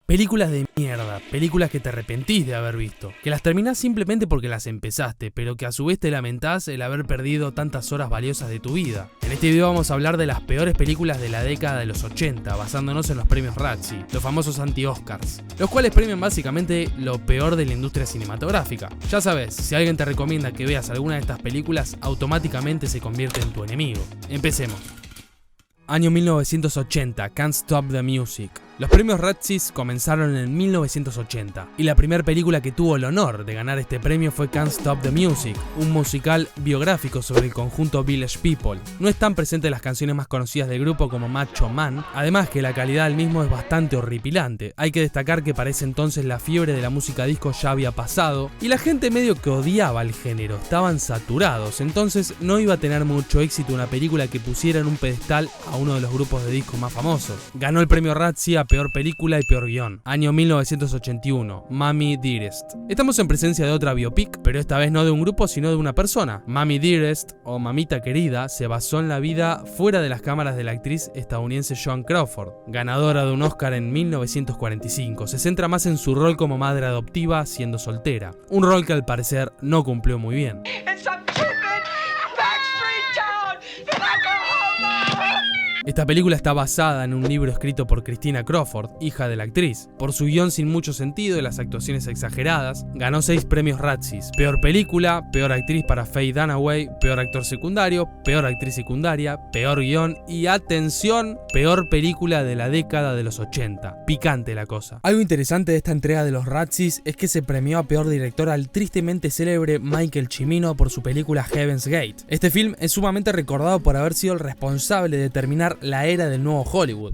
Películas de mierda, películas que te arrepentís de haber visto, que las terminás simplemente porque las empezaste, pero que a su vez te lamentás el haber perdido tantas horas valiosas de tu vida. En este video vamos a hablar de las peores películas de la década de los 80, basándonos en los premios Razzie, los famosos anti-Oscars, los cuales premian básicamente lo peor de la industria cinematográfica. Ya sabes, si alguien te recomienda que veas alguna de estas películas, automáticamente se convierte en tu enemigo. Empecemos. Año 1980, Can't Stop the Music. Los premios Razzie comenzaron en 1980 y la primera película que tuvo el honor de ganar este premio fue Can't Stop the Music, un musical biográfico sobre el conjunto Village People. No están presentes las canciones más conocidas del grupo como Macho Man, además que la calidad del mismo es bastante horripilante. Hay que destacar que para ese entonces la fiebre de la música disco ya había pasado y la gente medio que odiaba el género, estaban saturados, entonces no iba a tener mucho éxito una película que pusiera en un pedestal a uno de los grupos de disco más famosos. Ganó el premio Razzie a peor película y peor guión. Año 1981, Mommy Dearest. Estamos en presencia de otra biopic, pero esta vez no de un grupo sino de una persona. Mommy Dearest, o Mamita Querida, se basó en la vida fuera de las cámaras de la actriz estadounidense Joan Crawford, ganadora de un Oscar en 1945. Se centra más en su rol como madre adoptiva siendo soltera, un rol que al parecer no cumplió muy bien. Esta película está basada en un libro escrito por Christina Crawford, hija de la actriz. Por su guión sin mucho sentido y las actuaciones exageradas, ganó 6 premios Razzie. Peor película, peor actriz para Faye Dunaway, peor actor secundario, peor actriz secundaria, peor guión y, atención, peor película de la década de los 80. Picante la cosa. Algo interesante de esta entrega de los Razzie es que se premió a peor director al tristemente célebre Michael Cimino por su película Heaven's Gate. Este film es sumamente recordado por haber sido el responsable de terminar la era del nuevo Hollywood.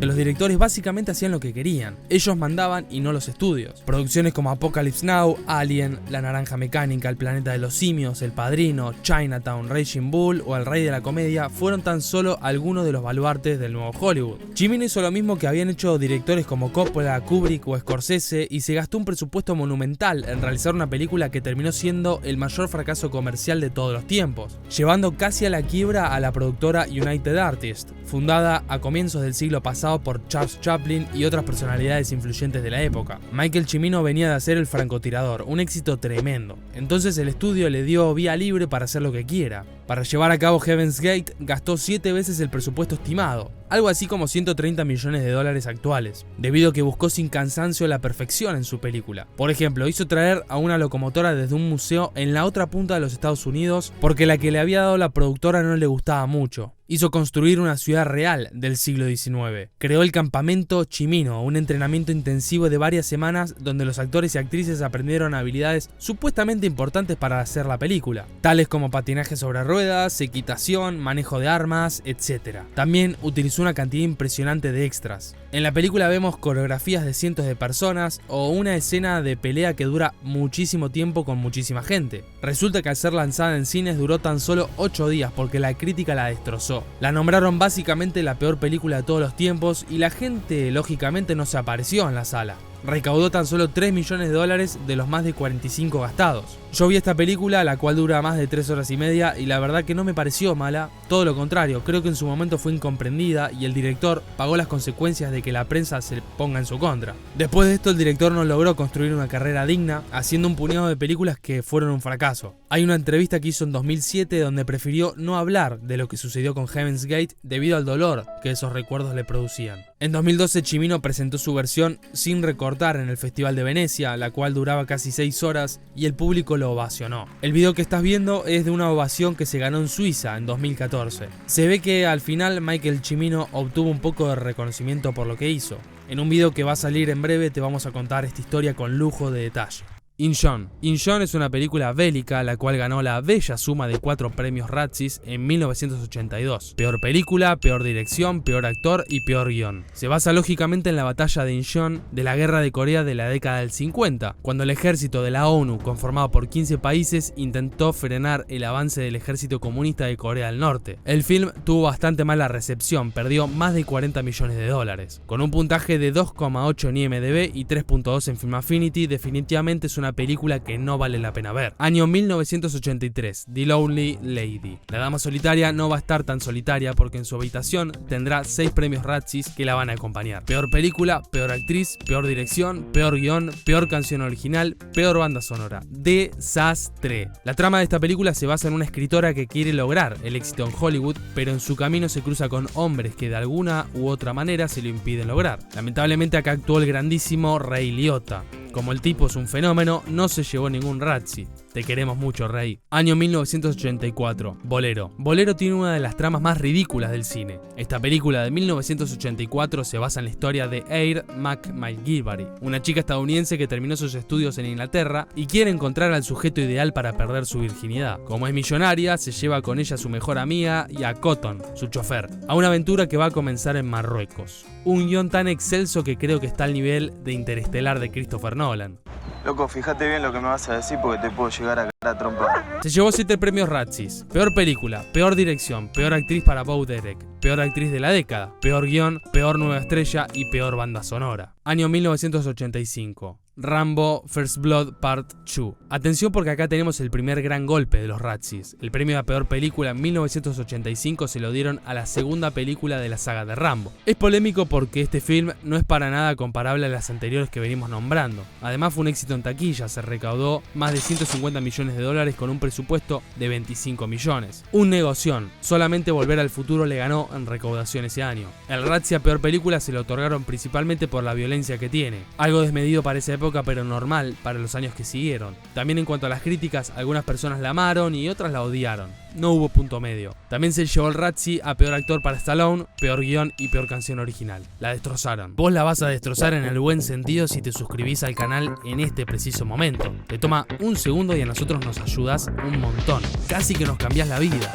Que los directores básicamente hacían lo que querían, ellos mandaban y no los estudios. Producciones como Apocalypse Now, Alien, La Naranja Mecánica, El Planeta de los Simios, El Padrino, Chinatown, Raging Bull o El Rey de la Comedia fueron tan solo algunos de los baluartes del nuevo Hollywood. Cimino hizo lo mismo que habían hecho directores como Coppola, Kubrick o Scorsese y se gastó un presupuesto monumental en realizar una película que terminó siendo el mayor fracaso comercial de todos los tiempos, llevando casi a la quiebra a la productora United Artists, fundada a comienzos del siglo pasado por Charles Chaplin y otras personalidades influyentes de la época. Michael Cimino venía de hacer El francotirador, un éxito tremendo. Entonces el estudio le dio vía libre para hacer lo que quiera. Para llevar a cabo Heaven's Gate gastó 7 veces el presupuesto estimado, algo así como 130 millones de dólares actuales, debido a que buscó sin cansancio la perfección en su película. Por ejemplo, hizo traer a una locomotora desde un museo en la otra punta de los Estados Unidos porque la que le había dado la productora no le gustaba mucho. Hizo construir una ciudad real del siglo XIX. Creó el campamento Cimino, un entrenamiento intensivo de varias semanas donde los actores y actrices aprendieron habilidades supuestamente importantes para hacer la película, tales como patinaje sobre ruedas, equitación, manejo de armas, etc. También utilizó una cantidad impresionante de extras. En la película vemos coreografías de cientos de personas o una escena de pelea que dura muchísimo tiempo con muchísima gente. Resulta que al ser lanzada en cines duró tan solo 8 días porque la crítica la destrozó. La nombraron básicamente la peor película de todos los tiempos y la gente lógicamente no se apareció en la sala. Recaudó tan solo 3 millones de dólares de los más de 45 gastados. Yo vi esta película, la cual dura más de 3 horas y media, y la verdad que no me pareció mala, todo lo contrario, creo que en su momento fue incomprendida y el director pagó las consecuencias de que la prensa se ponga en su contra. Después de esto el director no logró construir una carrera digna, haciendo un puñado de películas que fueron un fracaso. Hay una entrevista que hizo en 2007 donde prefirió no hablar de lo que sucedió con Heaven's Gate debido al dolor que esos recuerdos le producían. En 2012 Cimino presentó su versión sin recortar en el Festival de Venecia, la cual duraba casi 6 horas y el público lo ovacionó. El video que estás viendo es de una ovación que se ganó en Suiza en 2014. Se ve que al final Michael Cimino obtuvo un poco de reconocimiento por lo que hizo. En un video que va a salir en breve te vamos a contar esta historia con lujo de detalle. Inchon. Inchon es una película bélica la cual ganó la bella suma de 4 premios Razzie en 1982. Peor película, peor dirección, peor actor y peor guión. Se basa lógicamente en la batalla de Inchon de la guerra de Corea de la década del 50, cuando el ejército de la ONU, conformado por 15 países, intentó frenar el avance del ejército comunista de Corea del Norte. El film tuvo bastante mala recepción, perdió más de 40 millones de dólares. Con un puntaje de 2,8 en IMDb y 3.2 en Film Affinity, definitivamente es una una película que no vale la pena ver. Año 1983, The Lonely Lady. La dama solitaria no va a estar tan solitaria porque en su habitación tendrá 6 premios Razzies que la van a acompañar. Peor película, peor actriz, peor dirección, peor guión, peor canción original, peor banda sonora. Desastre. La trama de esta película se basa en una escritora que quiere lograr el éxito en Hollywood, pero en su camino se cruza con hombres que de alguna u otra manera se lo impiden lograr. Lamentablemente acá actuó el grandísimo Ray Liotta. Como el tipo es un fenómeno, no se llevó ningún Razzie. Te queremos mucho, Rey. Año 1984, Bolero. Bolero tiene una de las tramas más ridículas del cine. Esta película de 1984 se basa en la historia de Eire McGilvary, una chica estadounidense que terminó sus estudios en Inglaterra y quiere encontrar al sujeto ideal para perder su virginidad. Como es millonaria, se lleva con ella a su mejor amiga y a Cotton, su chofer, a una aventura que va a comenzar en Marruecos. Un guión tan excelso que creo que está al nivel de Interestelar de Christopher Nolan. Loco, fíjate bien lo que me vas a decir porque te puedo llegar a cagar a trompa. Se llevó 7 premios Razzies. Peor película, peor dirección, peor actriz para Bo Derek, peor actriz de la década, peor guión, peor nueva estrella y peor banda sonora. Año 1985. Rambo First Blood Part 2. Atención porque acá tenemos el primer gran golpe de los Razzies. El premio a peor película en 1985 se lo dieron a la segunda película de la saga de Rambo. Es polémico porque este film no es para nada comparable a las anteriores que venimos nombrando. Además fue un éxito en taquilla, se recaudó más de 150 millones de dólares con un presupuesto de 25 millones. Un negoción, solamente Volver al Futuro le ganó en recaudación ese año. El Razzie a peor película se lo otorgaron principalmente por la violencia que tiene. Algo desmedido para esa época, pero normal para los años que siguieron. También en cuanto a las críticas, algunas personas la amaron y otras la odiaron. No hubo punto medio. También se llevó el Razzie a peor actor para Stallone, peor guión y peor canción original. La destrozaron. Vos la vas a destrozar en el buen sentido si te suscribís al canal en este preciso momento. Te toma un segundo y a nosotros nos ayudas un montón. Casi que nos cambiás la vida.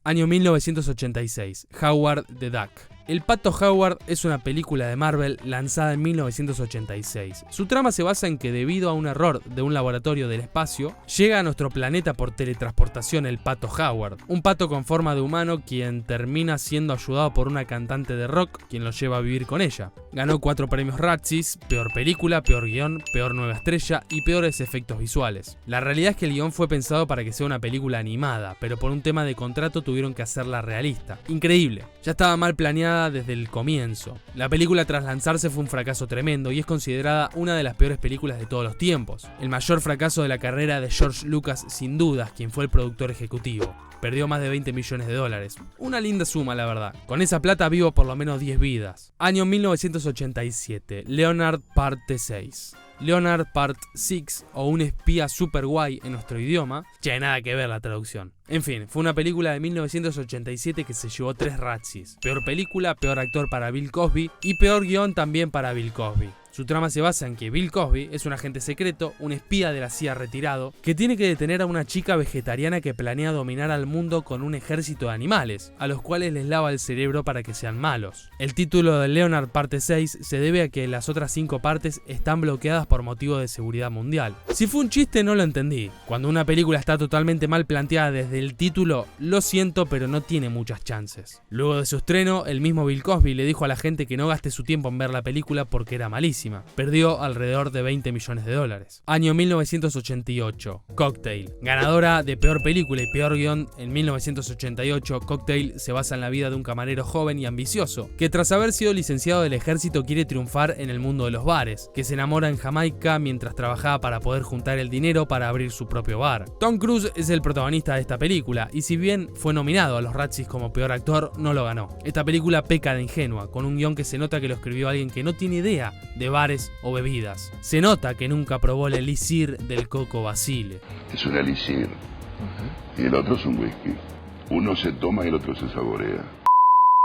Año 1986. Howard the Duck. El Pato Howard es una película de Marvel lanzada en 1986. Su trama se basa en que debido a un error de un laboratorio del espacio, llega a nuestro planeta por teletransportación el Pato Howard, un pato con forma de humano quien termina siendo ayudado por una cantante de rock quien lo lleva a vivir con ella. Ganó 4 premios Razzies, peor película, peor guión, peor nueva estrella y peores efectos visuales. La realidad es que el guión fue pensado para que sea una película animada, pero por un tema de contrato tuvieron que hacerla realista. Increíble, ya estaba mal planeada desde el comienzo. La película tras lanzarse fue un fracaso tremendo y es considerada una de las peores películas de todos los tiempos. El mayor fracaso de la carrera de George Lucas sin dudas, quien fue el productor ejecutivo. Perdió más de 20 millones de dólares. Una linda suma, la verdad. Con esa plata vivo por lo menos 10 vidas. Año 1987. Leonard Parte 6. Leonard Part 6 o Un espía super guay en nuestro idioma. Ya nada que ver la traducción. En fin, fue una película de 1987 que se llevó 3 Razzies. Peor película, peor actor para Bill Cosby y peor guión también para Bill Cosby. Su trama se basa en que Bill Cosby es un agente secreto, un espía de la CIA retirado, que tiene que detener a una chica vegetariana que planea dominar al mundo con un ejército de animales, a los cuales les lava el cerebro para que sean malos. El título de Leonard Parte 6 se debe a que las otras 5 partes están bloqueadas por motivo de seguridad mundial. Si fue un chiste no lo entendí. Cuando una película está totalmente mal planteada desde el título, lo siento pero no tiene muchas chances. Luego de su estreno, el mismo Bill Cosby le dijo a la gente que no gaste su tiempo en ver la película porque era malísima. Perdió alrededor de 20 millones de dólares. Año 1988. Cocktail. Ganadora de peor película y peor guión en 1988, Cocktail se basa en la vida de un camarero joven y ambicioso, que tras haber sido licenciado del ejército quiere triunfar en el mundo de los bares, que se enamora en Jamaica mientras trabajaba para poder juntar el dinero para abrir su propio bar. Tom Cruise es el protagonista de esta película y si bien fue nominado a los Razzies como peor actor, no lo ganó. Esta película peca de ingenua, con un guión que se nota que lo escribió alguien que no tiene idea de bares o bebidas. Se nota que nunca probó el elixir del Coco Basile. Es un elixir. Y el otro es un whisky. Uno se toma y el otro se saborea.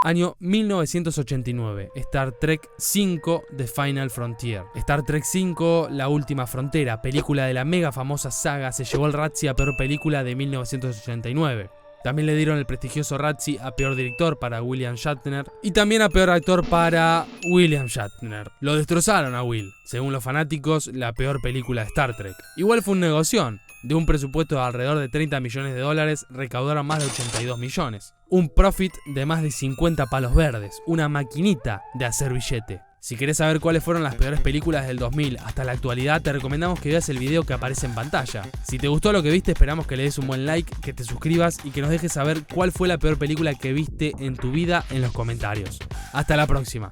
Año 1989. Star Trek V The Final Frontier. Star Trek V La Última Frontera, película de la mega famosa saga, se llevó el Razzie a peor película de 1989. También le dieron el prestigioso Razzie a peor director para William Shatner y también a peor actor para William Shatner. Lo destrozaron a Will. Según los fanáticos, la peor película de Star Trek. Igual fue un negoción. De un presupuesto de alrededor de 30 millones de dólares, recaudaron más de 82 millones. Un profit de más de 50 palos verdes. Una maquinita de hacer billete. Si querés saber cuáles fueron las peores películas del 2000 hasta la actualidad, te recomendamos que veas el video que aparece en pantalla. Si te gustó lo que viste, esperamos que le des un buen like, que te suscribas y que nos dejes saber cuál fue la peor película que viste en tu vida en los comentarios. Hasta la próxima.